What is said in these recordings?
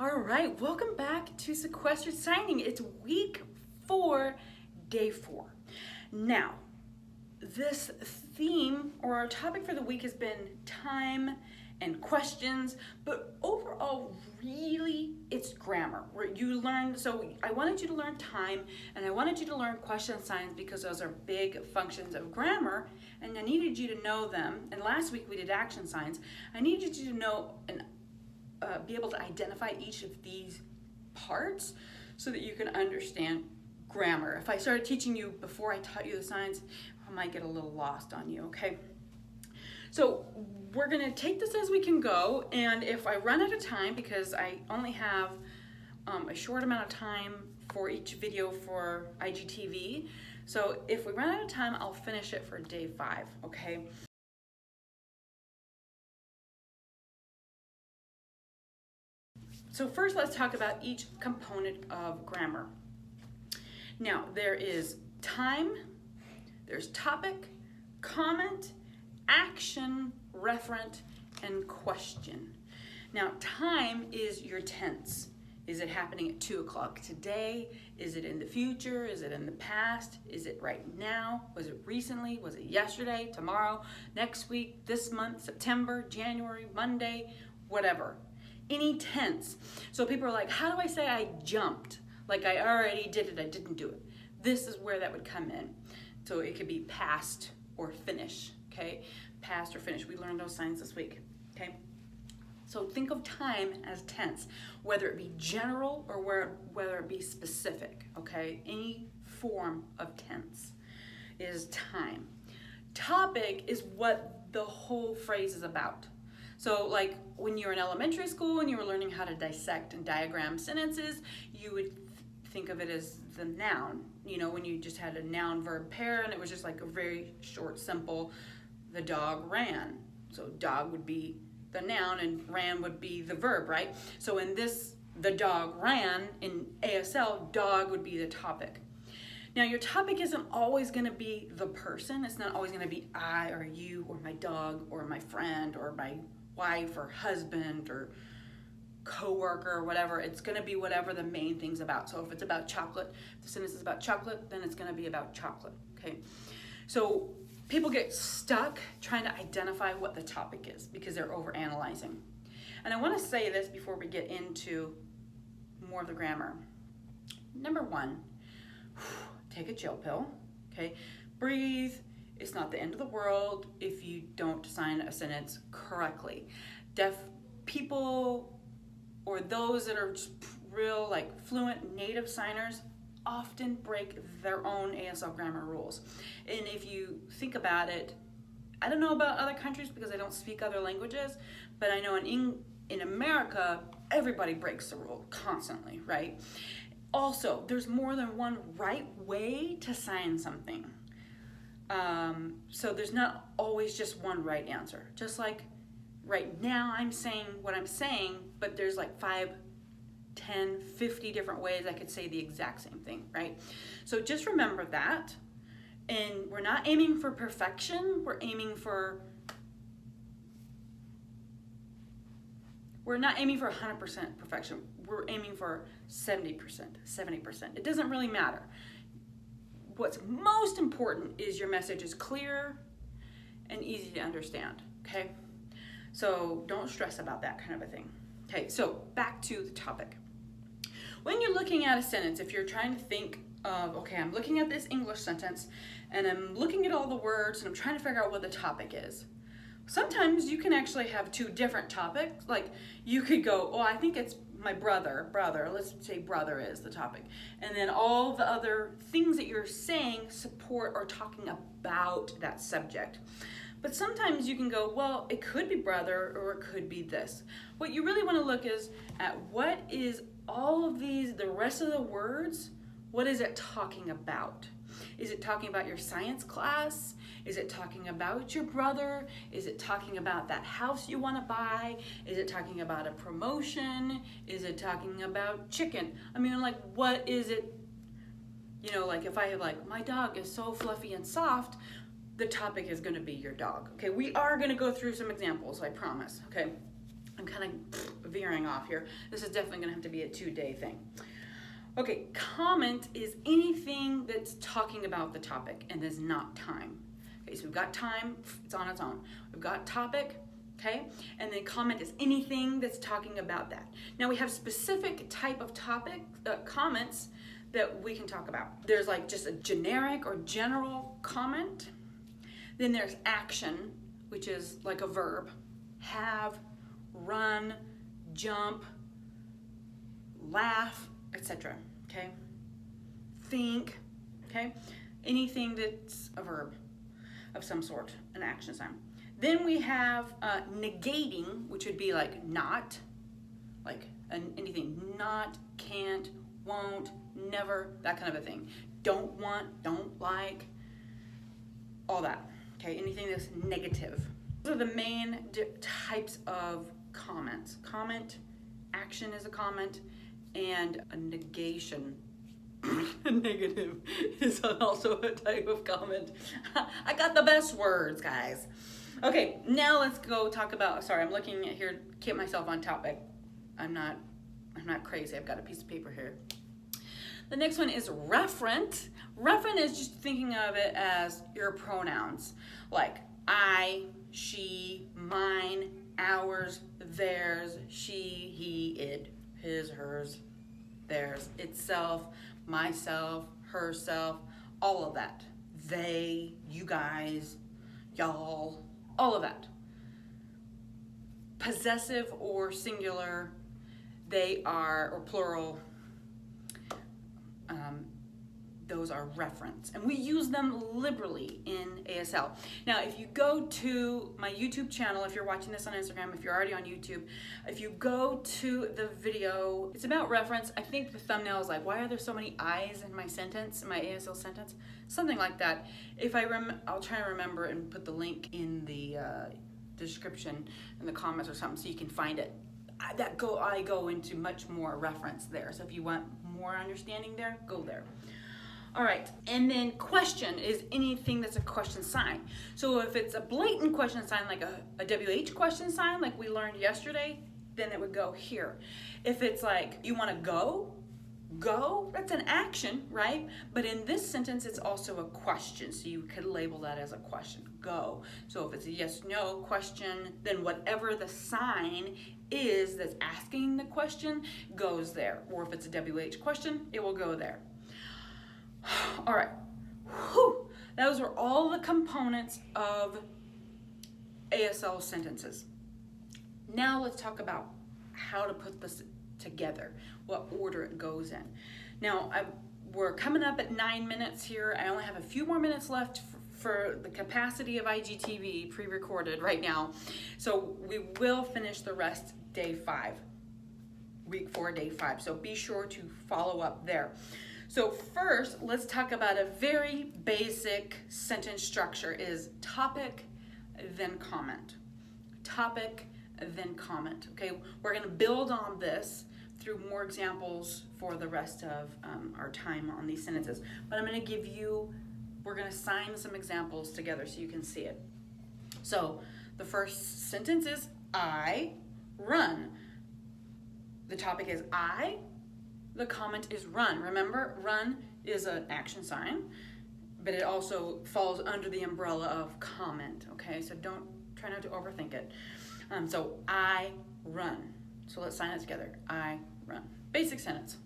All right, welcome back to Sequestered Signing. It's week 4, day 4. Now, this theme or our topic for the week has been time and questions, but overall, really, it's grammar. Where you learn, so I wanted you to learn time and I wanted you to learn question signs because those are big functions of grammar, and I needed you to know them. And last week we did action signs. I needed you to know and be able to identify each of these parts so that you can understand grammar. If I started teaching you before I taught you the signs, I might get a little lost on you, okay? So we're gonna take this as we can go, and if I run out of time, because I only have a short amount of time for each video for IGTV, so if we run out of time, I'll finish it for day 5, okay? So first, let's talk about each component of grammar. Now, there is time, there's topic, comment, action, referent, and question. Now, time is your tense. Is it happening at 2 o'clock today? Is it in the future? Is it in the past? Is it right now? Was it recently? Was it yesterday, tomorrow, next week, this month, September, January, Monday, whatever. Any tense. So people are like, how do I say I jumped? Like I already did it, I didn't do it. This is where that would come in. So it could be past or finish, okay? Past or finish. We learned those signs this week, okay? So think of time as tense, whether it be general or whether it be specific, okay? Any form of tense is time. Topic is what the whole phrase is about. So like when you were in elementary school and you were learning how to dissect and diagram sentences, you would think of it as the noun. You know, when you just had a noun-verb pair and it was just like a very short, simple, the dog ran. So dog would be the noun and ran would be the verb, right? So in this, the dog ran, in ASL, dog would be the topic. Now your topic isn't always gonna be the person. It's not always gonna be I or you or my dog or my friend or my wife or husband or coworker or whatever. It's gonna be whatever the main thing's about. So if it's about chocolate, if the sentence is about chocolate, then it's gonna be about chocolate, okay? So people get stuck trying to identify what the topic is because they're overanalyzing. And I wanna say this before we get into more of the grammar. Number 1, take a chill pill, okay? Breathe. It's not the end of the world if you don't sign a sentence correctly. Deaf people or those that are just real like fluent native signers often break their own ASL grammar rules. And if you think about it, I don't know about other countries because I don't speak other languages, but I know in America, everybody breaks the rule constantly, right? Also, there's more than one right way to sign something. So there's not always just one right answer. Just like right now I'm saying what I'm saying, but there's like 5, 10, 50 different ways I could say the exact same thing, right? So just remember that. And we're not aiming for perfection. We're not aiming for 100% perfection. We're aiming for 70%, 70%. It doesn't really matter. What's most important is your message is clear and easy to understand, okay? So don't stress about that kind of a thing. Okay, so back to the topic. When you're looking at a sentence, if you're trying to think of, okay, I'm looking at this English sentence and I'm looking at all the words and I'm trying to figure out what the topic is. Sometimes you can actually have 2 different topics. Like you could go, oh, I think it's my brother, let's say brother is the topic. And then all the other things that you're saying support or talking about that subject. But sometimes you can go, well, it could be brother or it could be this. What you really want to look is at what is all of these, the rest of the words, what is it talking about? Is it talking about your science class? Is it talking about your brother? Is it talking about that house you want to buy? Is it talking about a promotion? Is it talking about chicken? I mean, like, what is it? You know, like if I have like, my dog is so fluffy and soft, the topic is going to be your dog. Okay, we are going to go through some examples, I promise. Okay, I'm kind of veering off here. This is definitely going to have to be a 2-day thing. Okay, comment is anything that's talking about the topic and is not time. Okay, so we've got time, it's on its own. We've got topic, okay? And then comment is anything that's talking about that. Now we have specific type of topic, comments that we can talk about. There's like just a generic or general comment. Then there's action, which is like a verb. Have, run, jump, laugh, etc. Okay? Think, okay? Anything that's a verb of some sort, an action sign. Then we have negating, which would be like not, like anything, not, can't, won't, never, that kind of a thing. Don't want, don't like, all that. Okay, anything that's negative. Those are the main types of comments. Comment, action is a comment, and a negation. A negative is also a type of comment. I got the best words, guys. Okay, now let's go talk about, sorry, I'm looking at here, keep myself on topic. I'm not crazy, I've got a piece of paper here. The next one is referent. Referent is just thinking of it as your pronouns, like I, she, mine, ours, theirs, she, he, it, his, hers, theirs, itself, myself, herself, all of that. They, you guys, y'all, all of that. Possessive or singular, they are, or plural, those are reference. And we use them liberally in ASL. Now, if you go to my YouTube channel, if you're watching this on Instagram, if you're already on YouTube, if you go to the video, it's about reference. I think the thumbnail is like, why are there so many I's in my sentence, in my ASL sentence? Something like that. If I'll try and remember and put the link in the description, in the comments or something, so you can find it. I go into much more reference there. So if you want more understanding there, go there. All right, and then question is anything that's a question sign. So if it's a blatant question sign, like a WH question sign, like we learned yesterday, then it would go here. If it's like, you wanna go, that's an action, right? But in this sentence, it's also a question, so you could label that as a question, go. So if it's a yes, no question, then whatever the sign is that's asking the question goes there. Or if it's a WH question, it will go there. All right, whew. Those are all the components of ASL sentences. Now let's talk about how to put this together, what order it goes in. Now, we're coming up at 9 minutes here. I only have a few more minutes left for the capacity of IGTV pre-recorded right now. So we will finish the rest day 5, week 4, day 5. So be sure to follow up there. So first, let's talk about a very basic sentence structure is topic, then comment. Topic, then comment. Okay, we're gonna build on this through more examples for the rest of our time on these sentences. But I'm gonna we're gonna sign some examples together so you can see it. So the first sentence is I run. The topic is I. The comment is run. Remember, run is an action sign, but it also falls under the umbrella of comment, okay? So try not to overthink it. So I run. So let's sign it together. I run. Basic sentence.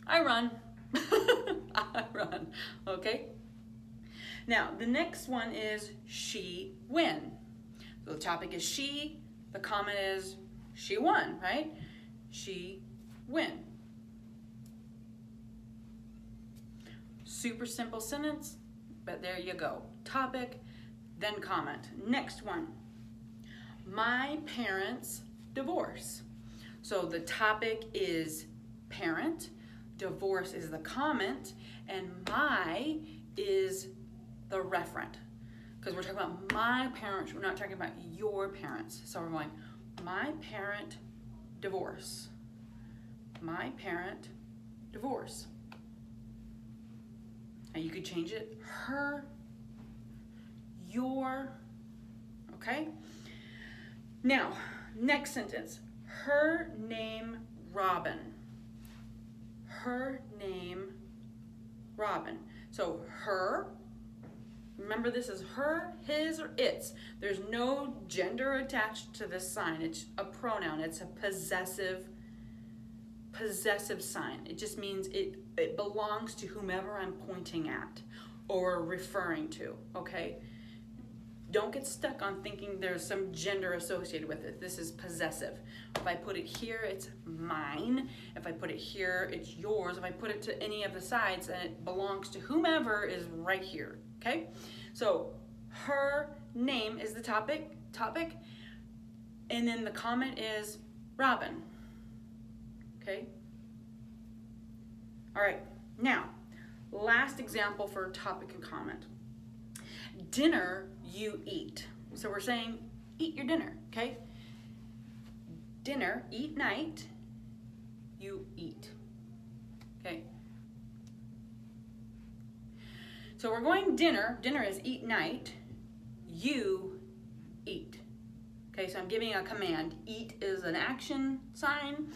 I run. I run, okay? Now, the next one is she win. So the topic is she, the comment is she won, right? She win. Super simple sentence, but there you go. Topic, then comment. Next one. My parents divorce. So the topic is parent, divorce is the comment, and my is the referent. Because we're talking about my parents, we're not talking about your parents. So we're going, my parent divorce. My parent divorce. And you could change it, her, your, okay? Now, Next sentence. Her name, Robin. Her name, Robin. So her, remember this is her, his, or its. There's no gender attached to this sign. It's a pronoun. It's a possessive sign. It just means it belongs to whomever I'm pointing at or referring to, okay? Don't get stuck on thinking there's some gender associated with it. This is possessive. If I put it here, it's mine. If I put it here, it's yours. If I put it to any of the sides, then it belongs to whomever is right here, okay? So her name is the topic, and then the comment is Robin, okay? All right, now, last example for topic and comment. Dinner you eat. So we're saying eat your dinner, okay? Dinner, eat night, you eat, okay? So we're going dinner is eat night, you eat. Okay, so I'm giving a command. Eat is an action sign,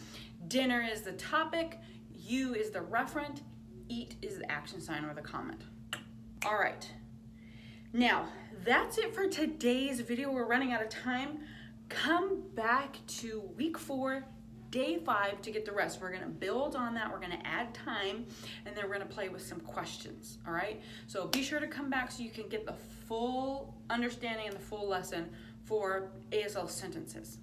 dinner is the topic, you is the referent, eat is the action sign or the comment. All right. Now, that's it for today's video. We're running out of time. Come back to week 4, day 5 to get the rest. We're gonna build on that. We're gonna add time, and then we're gonna play with some questions, all right? So be sure to come back so you can get the full understanding and the full lesson for ASL sentences,